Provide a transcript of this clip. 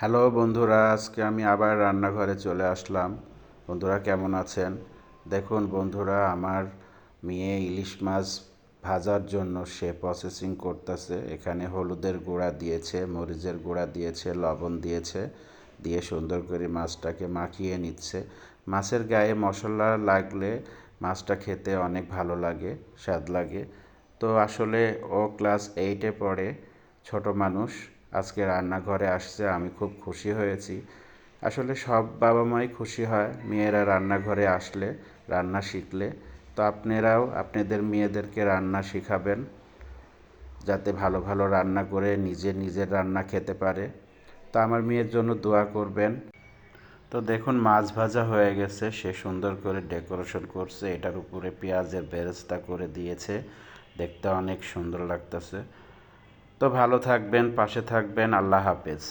Hello বন্ধুরা, আজকে আমি আবার রান্নাঘরে চলে আসলাম। বন্ধুরা কেমন আছেন? দেখুন বন্ধুরা, আমার মেয়ে ইলিশ মাছ ভাজার জন্য সে প্রসেসিং করতেছে। এখানে হলুদের গুঁড়া দিয়েছে, মরিচের গুঁড়া দিয়েছে, লবণ দিয়েছে, দিয়ে সুন্দর করে মাছটাকে মাখিয়ে নিচ্ছে। মাছের গায়ে মশলা লাগলে মাছটা খেতে অনেক ভালো লাগে, স্বাদ লাগে। তো আসলে ও ক্লাস 8-এ পড়ে, ছোট মানুষ। আজকে রান্নাঘরে আসছে, আমি খুব খুশি হয়েছি। আসলে সব বাবা মাই খুশি হয় মেয়েরা রান্নাঘরে আসলে, রান্না শিখলে। তো আপনারাও আপনাদের মেয়েদেরকে রান্না শিখাবেন, যাতে ভালো ভালো রান্না করে নিজের রান্না খেতে পারে। তো আমার মেয়ের জন্য দোয়া করবেন। তো দেখুন মাছ ভাজা হয়ে গেছে, সে সুন্দর করে ডেকোরেশন করছে, এটার উপরে পেঁয়াজের বেরেস্তা করে দিয়েছে, দেখতে অনেক সুন্দর লাগতেছে। তো ভালো থাকবেন, পাশে থাকবেন। আল্লাহ হাফেজ।